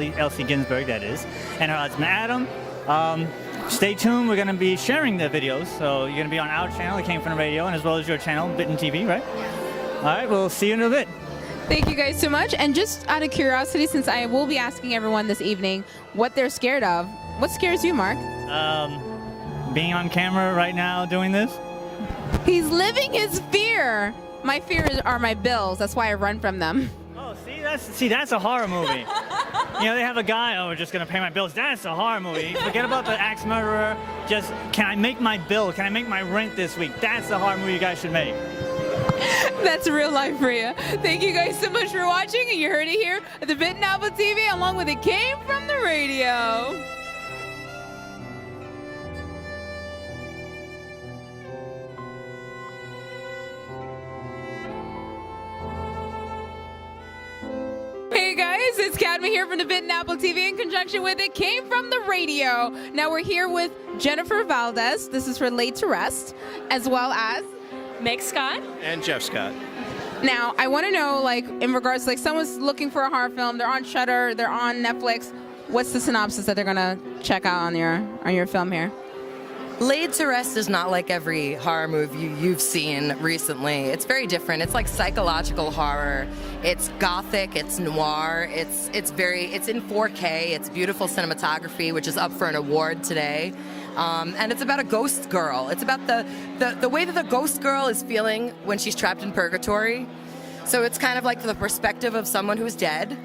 Elsie Ginsberg, that is, and her husband Adam. Stay tuned. We're going to be sharing the videos, so you're going to be on our channel, It Came From the Radio, and as well as your channel, Bitten TV, right? All right, we'll see you in a bit. Thank you guys so much. And just out of curiosity, since I will be asking everyone this evening what they're scared of, what scares you, Mark? Being on camera right now doing this. He's living his fear. My fears are my bills. That's why I run from them. Oh, that's a horror movie. You know, they have a guy, oh, we're just going to pay my bills. That's a horror movie. Forget about the axe murderer. Just, can I make my bill? Can I make my rent this week? That's the horror movie you guys should make. That's real life for you. Thank you guys so much for watching, and you heard it here at the Bitten Apple TV, along with It Came From the Radio. Hey guys, it's Cadma here from the Bitten Apple TV in conjunction with It Came From the Radio. Now we're here with Jennifer Valdes. This is for Laid to Rest, as well as Meg Scott. And Jeff Scott. Now, I want to know, like, in regards to, like, someone's looking for a horror film, they're on Shudder, they're on Netflix. What's the synopsis that they're gonna check out on your film here? Laid to Rest is not like every horror movie you've seen recently. It's very different. It's like psychological horror. It's gothic. It's noir. It's in 4K. It's beautiful cinematography, which is up for an award today. And it's about a ghost girl. It's about the way that the ghost girl is feeling when she's trapped in purgatory. So it's kind of like the perspective of someone who's dead,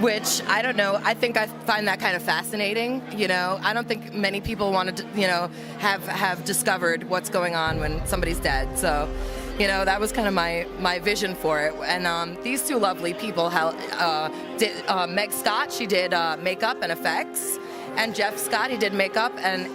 which, I don't know, I think I find that kind of fascinating. You know, I don't think many people want to, you know, have discovered what's going on when somebody's dead. So, you know, that was kind of my vision for it. And these two lovely people did Meg Scott, she did makeup and effects. And Jeff Scott, he did makeup, and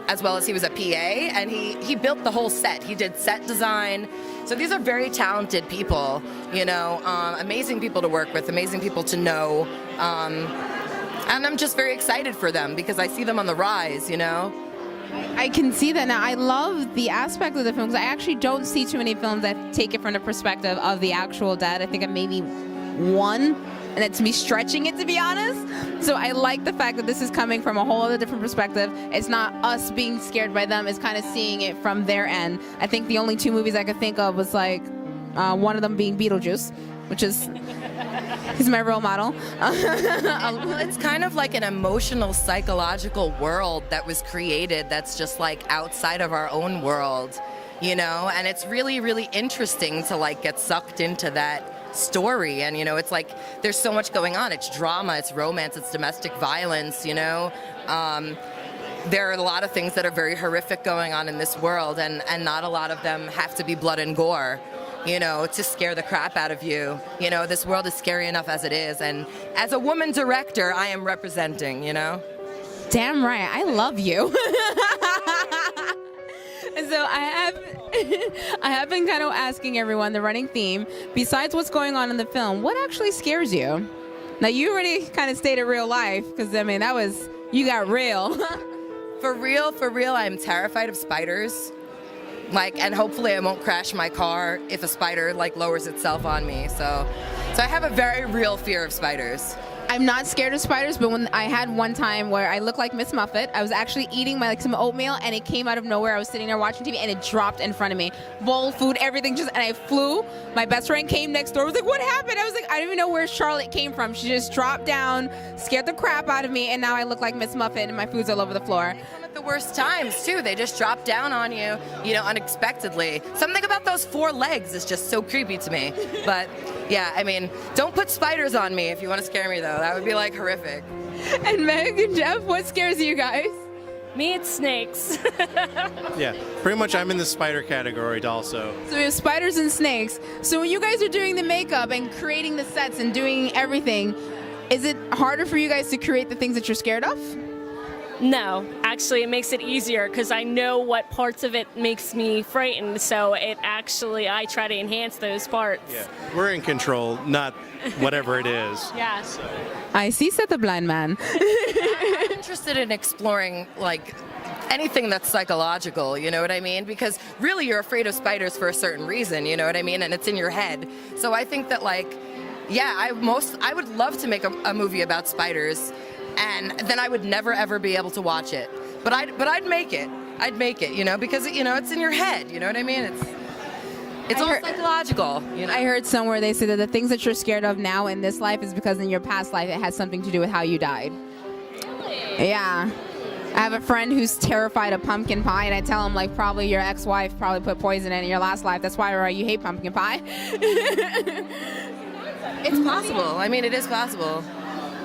as well as he was a PA, and he built the whole set. He did set design. So these are very talented people, you know, amazing people to work with, amazing people to know. And I'm just very excited for them because I see them on the rise, you know. I can see that now. I love the aspect of the film because I actually don't see too many films that take it from the perspective of the actual dead. I think it maybe one, and it's me stretching it, to be honest. So I like the fact that this is coming from a whole other different perspective. It's not us being scared by them. It's kind of seeing it from their end. I think the only two movies I could think of was like one of them being Beetlejuice, which is he's my role model. Well, it's kind of like an emotional, psychological world that was created that's just like outside of our own world, you know? And it's really, really interesting to like get sucked into that story. And, you know, it's like there's so much going on. It's drama, it's romance, it's domestic violence, you know? There are a lot of things that are very horrific going on in this world, and not a lot of them have to be blood and gore, you know, to scare the crap out of you. You know, this world is scary enough as it is, and as a woman director, I am representing, you know? Damn right, I love you. So I have been kind of asking everyone the running theme, besides what's going on in the film, what actually scares you? Now, you already kind of stated real life, because, I mean, you got real. For real, I'm terrified of spiders. Like, and hopefully I won't crash my car if a spider, like, lowers itself on me. So I have a very real fear of spiders. I'm not scared of spiders, but when I had one time where I looked like Miss Muffet, I was actually eating some oatmeal, and it came out of nowhere. I was sitting there watching TV, and it dropped in front of me. Bowl, food, everything, and I flew. My best friend came next door. I was like, "What happened?" I was like, "I don't even know where Charlotte came from. She just dropped down, scared the crap out of me, and now I look like Miss Muffet, and my food's all over the floor." They come at the worst times too. They just drop down on you, unexpectedly. Something about those 4 legs is just so creepy to me. But yeah, I mean, don't put spiders on me if you want to scare me, though. That would be like horrific. And Meg and Jeff, what scares you guys? Me, it's snakes. Yeah, pretty much I'm in the spider category also. So we have spiders and snakes. So when you guys are doing the makeup and creating the sets and doing everything, is it harder for you guys to create the things that you're scared of? No, actually, it makes it easier because I know what parts of it makes me frightened. So I try to enhance those parts. Yeah, we're in control, not whatever it is. Yes. I see, said the blind man. I'm interested in exploring like anything that's psychological, you know what I mean? Because really you're afraid of spiders for a certain reason, you know what I mean? And it's in your head. So I think that I would love to make a movie about spiders, and then I would never ever be able to watch it. But I'd make it. I'd make it, because it's in your head, you know what I mean? It's all psychological. I heard somewhere they say that the things that you're scared of now in this life is because in your past life it has something to do with how you died. Yeah. I have a friend who's terrified of pumpkin pie, and I tell him, like, probably your ex-wife probably put poison in your last life. That's why you hate pumpkin pie. It's possible. I mean, it is possible.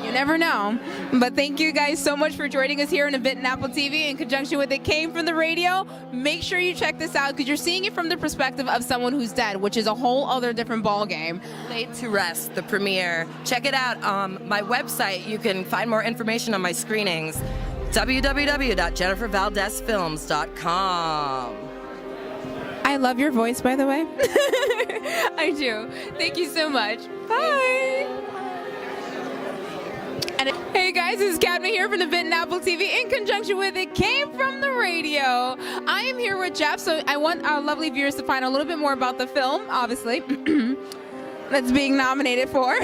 You never know. But thank you guys so much for joining us here on Bitten Apple TV in conjunction with It Came From the Radio. Make sure you check this out because you're seeing it from the perspective of someone who's dead, which is a whole other different ball game. Laid to Rest, the premiere. Check it out. My website, you can find more information on my screenings. www.jennifervaldesfilms.com. I love your voice, by the way. I do. Thank you so much. Bye. And hey guys, this is Cadma here from the Bitten Apple TV in conjunction with It Came From the Radio. I am here with Jeff, so I want our lovely viewers to find a little bit more about the film, obviously, that's being nominated for.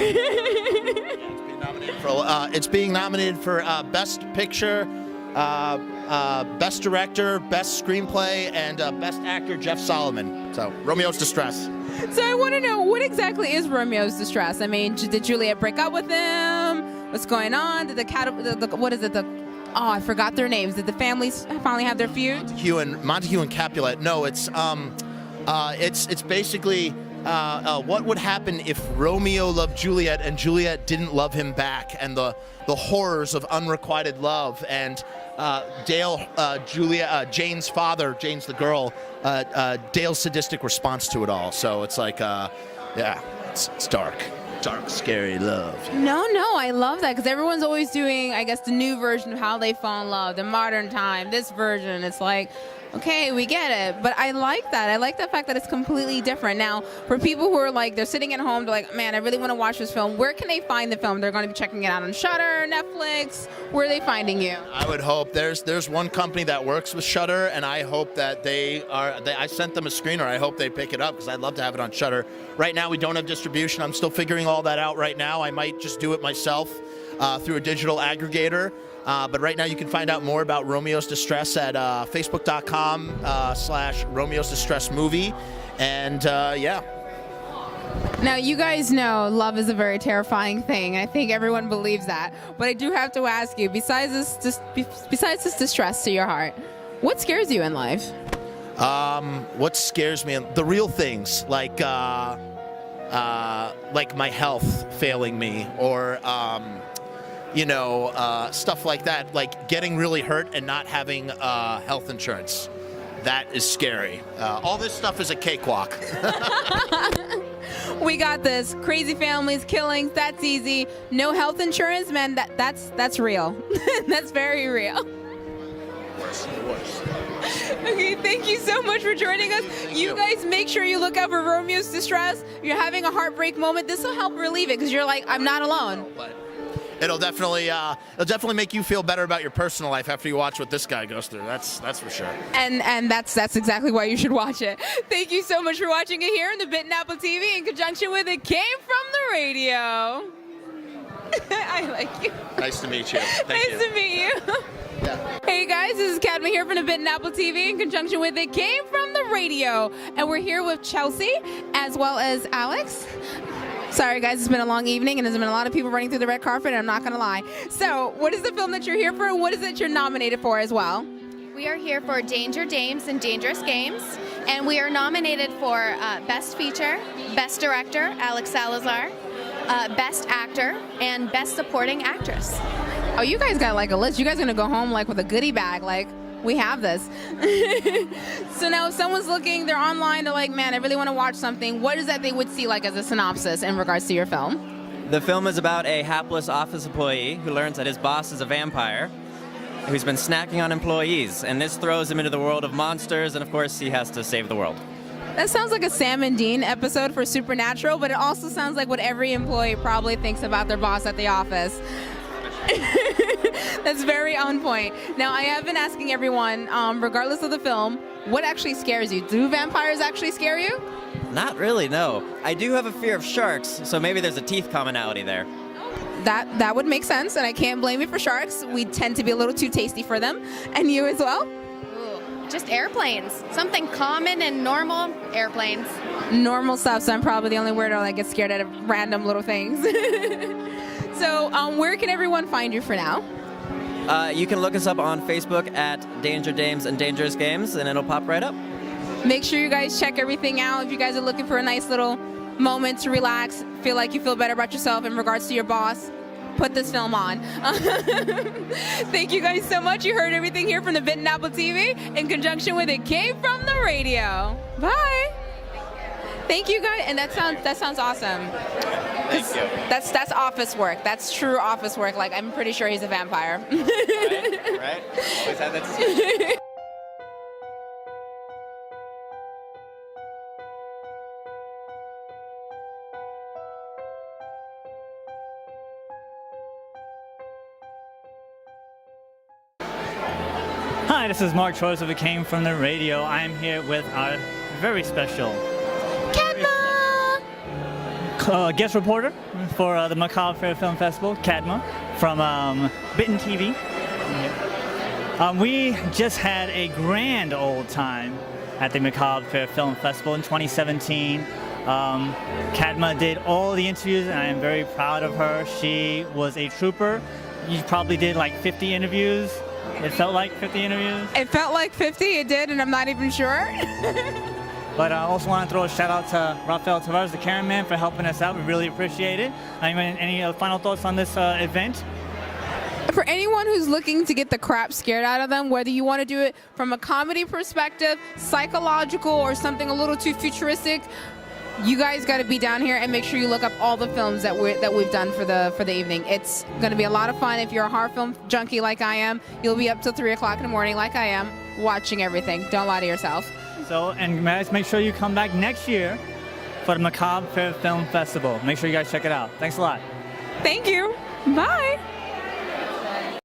It's being nominated for Best Picture, Best Director, Best Screenplay, and Best Actor, Jeff Solomon. So, Romeo's Distress. So I want to know, what exactly is Romeo's Distress? I mean, did Juliet break up with him? What's going on? Did I forgot their names. Did the families finally have their feud? Montague and Capulet. No, it's basically what would happen if Romeo loved Juliet and Juliet didn't love him back, and the horrors of unrequited love, and Jane's father, Jane's the girl, Dale's sadistic response to it all. So it's like, it's dark, scary love. No, I love that because everyone's always doing, I guess, the new version of how they fall in love, the modern time, this version. It's like, okay, we get it. But I like that. I like the fact that it's completely different. Now, for people who are like, they're sitting at home, they're like, man, I really want to watch this film. Where can they find the film? They're going to be checking it out on Shudder, Netflix. Where are they finding you? I would hope there's one company that works with Shudder, and I hope that I sent them a screener. I hope they pick it up because I'd love to have it on Shudder. Right now, we don't have distribution. I'm still figuring all that out right now. I might just do it myself through a digital aggregator. But right now you can find out more about Romeo's Distress at facebook.com/Romeo's Distress movie. And yeah. Now, you guys know love is a very terrifying thing. I think everyone believes that. But I do have to ask you, besides this distress to your heart, what scares you in life? What scares me? The real things, like my health failing me, or stuff like that, like getting really hurt and not having health insurance. That is scary. All this stuff is a cakewalk. We got this. Crazy families, killings, that's easy. No health insurance, man, that's real. That's very real. Worse. Okay, thank you so much for joining us. You guys make sure you look out for Romeo's Distress. You're having a heartbreak moment. This will help relieve it because you're like, I'm not alone. But it'll definitely make you feel better about your personal life after you watch what this guy goes through. That's for sure. And that's exactly why you should watch it. Thank you so much for watching it here on the Bitten Apple TV in conjunction with It Came From the Radio. I like you. Nice to meet you. Thank Nice to meet you. Hey guys, this is Cadma here from the Bitten TV in conjunction with It Came From the Radio. And we're here with Chelsea as well as Alex. Sorry guys, it's been a long evening and there's been a lot of people running through the red carpet and I'm not going to lie. So what is the film that you're here for and what is it you're nominated for as well? We are here for Danger Dames and Dangerous Games, and we are nominated for Best Feature, Best Director, Alex Salazar, Best Actor, and Best Supporting Actress. Oh, you guys got like a list. You guys gonna go home like with a goodie bag, like we have this. So now if someone's looking, they're online, they're like, man, I really want to watch something, what is that they would see like as a synopsis in regards to your film? The film is about a hapless office employee who learns that his boss is a vampire who's been snacking on employees, and this throws him into the world of monsters, and of course he has to save the world. That sounds like a Sam and Dean episode for Supernatural, but it also sounds like what every employee probably thinks about their boss at the office. That's very on point. Now, I have been asking everyone, regardless of the film, what actually scares you? Do vampires actually scare you? Not really, no. I do have a fear of sharks, so maybe there's a teeth commonality there. That would make sense, and I can't blame you for sharks. We tend to be a little too tasty for them. And you as well? Ooh, just airplanes. Something common and normal, airplanes. Normal stuff, so I'm probably the only weirdo that gets scared out of random little things. So where can everyone find you for now? You can look us up on Facebook at Danger Dames and Dangerous Games, and it'll pop right up. Make sure you guys check everything out. If you guys are looking for a nice little moment to relax, feel like you feel better about yourself in regards to your boss, put this film on. Thank you guys so much. You heard everything here from the Bitten TV in conjunction with It Came From the Radio. Bye. Thank you guys, and that sounds awesome. Thank you. That's office work. That's true office work. Like I'm pretty sure he's a vampire. Right? Always had that suspicion. Hi, this is Mark Troyes of It Came From the Radio. I am here with our very special Cadma! guest reporter for the Macabre Faire Film Festival, Cadma, from Bitten TV. We just had a grand old time at the Macabre Faire Film Festival in 2017. Cadma did all the interviews, and I am very proud of her. She was a trooper. You probably did like 50 interviews. It felt like 50 interviews. It felt like 50, it did, and I'm not even sure. But I also want to throw a shout out to Rafael Tavares, the cameraman, for helping us out. We really appreciate it. I mean, any final thoughts on this event? For anyone who's looking to get the crap scared out of them, whether you want to do it from a comedy perspective, psychological, or something a little too futuristic, you guys got to be down here and make sure you look up all the films that we've done for the evening. It's going to be a lot of fun. If you're a horror film junkie like I am, you'll be up till 3 o'clock in the morning like I am, watching everything. Don't lie to yourself. So, and guys, make sure you come back next year for the Macabre Faire Film Festival. Make sure you guys check it out. Thanks a lot. Thank you. Bye.